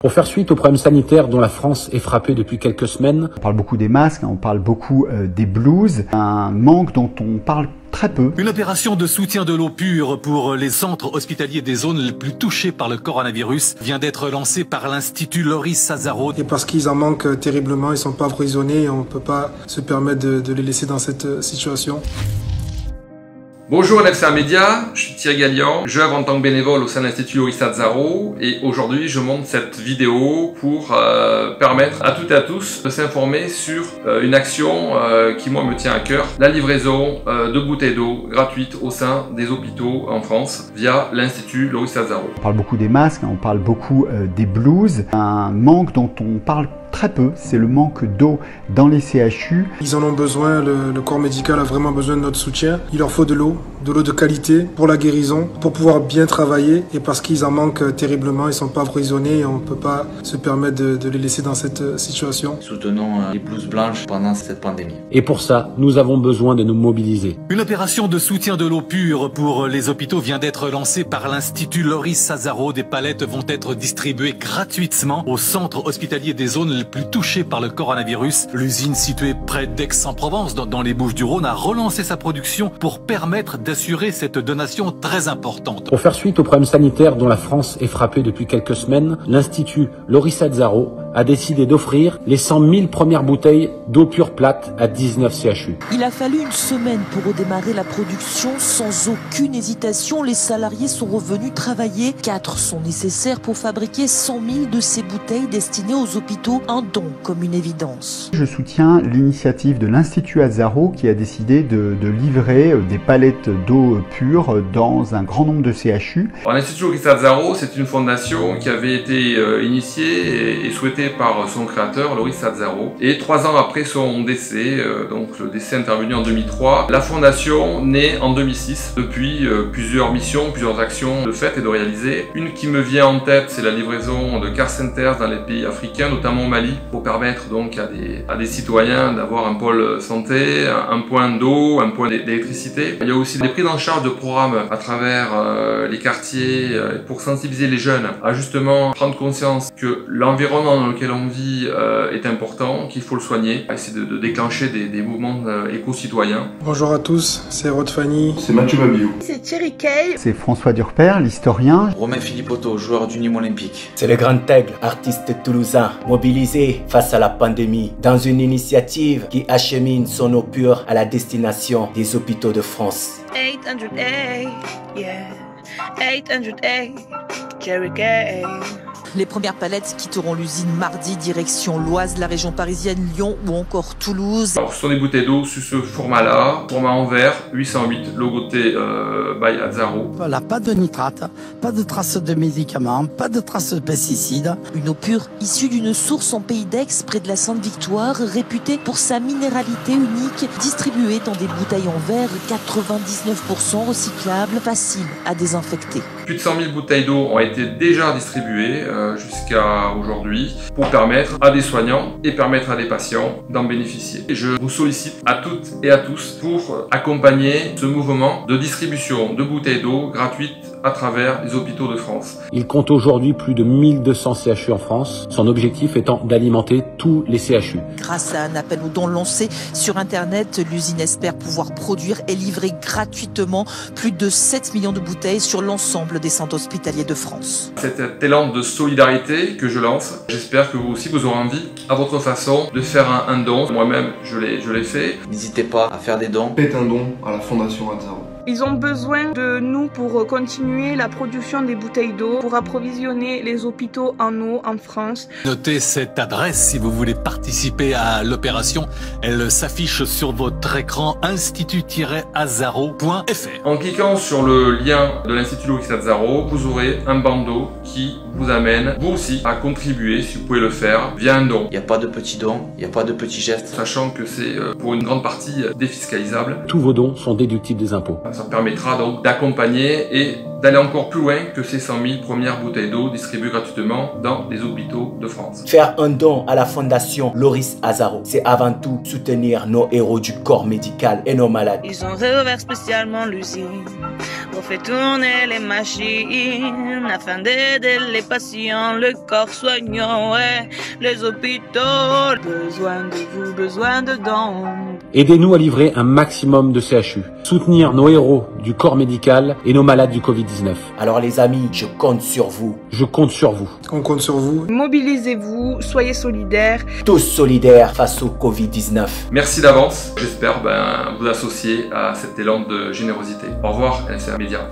Pour faire suite aux problèmes sanitaires dont la France est frappée depuis quelques semaines, on parle beaucoup des masques, on parle beaucoup des blouses, un manque dont on parle très peu. Une opération de soutien de l'eau pure pour les centres hospitaliers des zones les plus touchées par le coronavirus vient d'être lancée par l'Institut Loris Sazaro. Et parce qu'ils en manquent terriblement, ils ne sont pas approvisionnés et on ne peut pas se permettre de les laisser dans cette situation. Bonjour NFCA Média, je suis Thierry Gallian, j'œuvre en tant que bénévole au sein de l'Institut Loris Sazaro et aujourd'hui je monte cette vidéo pour permettre à toutes et à tous de s'informer sur une action qui moi me tient à cœur, la livraison de bouteilles d'eau gratuites au sein des hôpitaux en France via l'Institut Loris Sazaro. On parle beaucoup des masques, on parle beaucoup des blouses, un manque dont on parle très peu, c'est le manque d'eau dans les CHU. Ils en ont besoin, le corps médical a vraiment besoin de notre soutien. Il leur faut de l'eau de qualité pour la guérison, pour pouvoir bien travailler et parce qu'ils en manquent terriblement, ils ne sont pas approvisionnés et on ne peut pas se permettre de les laisser dans cette situation. Soutenons les blouses blanches pendant cette pandémie. Et pour ça, nous avons besoin de nous mobiliser. Une opération de soutien de l'eau pure pour les hôpitaux vient d'être lancée par l'Institut Loris Sazaro. Des palettes vont être distribuées gratuitement aux centres hospitaliers des zones les plus touchées par le coronavirus. L'usine située près d'Aix-en-Provence, dans les Bouches-du-Rhône, a relancé sa production pour permettre d'assurer cette donation très importante. Pour faire suite aux problèmes sanitaires dont la France est frappée depuis quelques semaines, l'Institut Loris Sazaro a décidé d'offrir les 100 000 premières bouteilles d'eau pure plate à 19 CHU. Il a fallu une semaine pour redémarrer la production sans aucune hésitation. Les salariés sont revenus travailler. 4 sont nécessaires pour fabriquer 100 000 de ces bouteilles destinées aux hôpitaux. Un don comme une évidence. Je soutiens l'initiative de l'Institut Sazaro qui a décidé de livrer des palettes d'eau pure dans un grand nombre de CHU. L'Institut Loris Sazaro, c'est une fondation qui avait été initiée et souhaitée par son créateur, Loris Sazaro. Et 3 ans après son décès, donc le décès intervenu en 2003, la fondation naît en 2006. Depuis, plusieurs missions, plusieurs actions de fait et de réaliser. Une qui me vient en tête, c'est la livraison de car centers dans les pays africains, notamment au Mali, pour permettre donc à des citoyens d'avoir un pôle santé, un point d'eau, un point d'électricité. Il y a aussi des prises en charge de programmes à travers les quartiers pour sensibiliser les jeunes à justement prendre conscience que l'environnement dans lequel on vit est important, qu'il faut le soigner, essayer de déclencher des mouvements éco-citoyens. Bonjour à tous, c'est Rod Fanny. C'est Mathieu Babillot. C'est Thierry Kay. C'est François Durper, l'historien. Romain Philippotto, joueur du Nîmes Olympique. C'est le Grand Aigle, artiste toulousain, mobilisé face à la pandémie dans une initiative qui achemine son eau pure à la destination des hôpitaux de France. 808, yeah. 808, Thierry Kay. Les premières palettes quitteront l'usine mardi, direction l'Oise, la région parisienne, Lyon ou encore Toulouse. Alors, ce sont des bouteilles d'eau sur ce format-là, format en verre, 808, logoté by Sazaro. Voilà, pas de nitrate, pas de traces de médicaments, pas de traces de pesticides. Une eau pure issue d'une source en pays d'Aix, près de la Sainte-Victoire, réputée pour sa minéralité unique, distribuée dans des bouteilles en verre 99% recyclables, faciles à désinfecter. Plus de 100 000 bouteilles d'eau ont été déjà distribuées jusqu'à aujourd'hui pour permettre à des soignants et permettre à des patients d'en bénéficier. Et je vous sollicite à toutes et à tous pour accompagner ce mouvement de distribution de bouteilles d'eau gratuites à travers les hôpitaux de France. Il compte aujourd'hui plus de 1200 CHU en France, son objectif étant d'alimenter tous les CHU. Grâce à un appel aux dons lancé sur Internet, l'usine espère pouvoir produire et livrer gratuitement plus de 7 millions de bouteilles sur l'ensemble des centres hospitaliers de France. Cet élan de solidarité que je lance, j'espère que vous aussi vous aurez envie, à votre façon, de faire un don. Moi-même, je l'ai fait. N'hésitez pas à faire des dons. Faites un don à la Fondation Sazaro. Ils ont besoin de nous pour continuer la production des bouteilles d'eau, pour approvisionner les hôpitaux en eau en France. Notez cette adresse si vous voulez participer à l'opération. Elle s'affiche sur votre écran, institut-sazaro.fr. En cliquant sur le lien de l'Institut Loris Sazaro, vous aurez un bandeau qui vous amène, vous aussi, à contribuer, si vous pouvez le faire, via un don. Il n'y a pas de petits dons, il n'y a pas de petits gestes. Sachant que c'est pour une grande partie défiscalisable. Tous vos dons sont déductibles des impôts. Ça permettra donc d'accompagner et d'aller encore plus loin que ces 100 000 premières bouteilles d'eau distribuées gratuitement dans les hôpitaux de France. Faire un don à la Fondation Loris Sazaro, c'est avant tout soutenir nos héros du corps médical et nos malades. Ils ont réouvert spécialement l'usine On fait tourner les machines afin d'aider les patients, le corps soignant, ouais, les hôpitaux. Besoin de vous, besoin de dons. Aidez-nous à livrer un maximum de CHU. Soutenir nos héros du corps médical et nos malades du Covid-19. Alors les amis, je compte sur vous. Je compte sur vous. On compte sur vous. Mobilisez-vous, soyez solidaires. Tous solidaires face au Covid-19. Merci d'avance. J'espère vous associer à cet élan de générosité. Au revoir, LCA Média.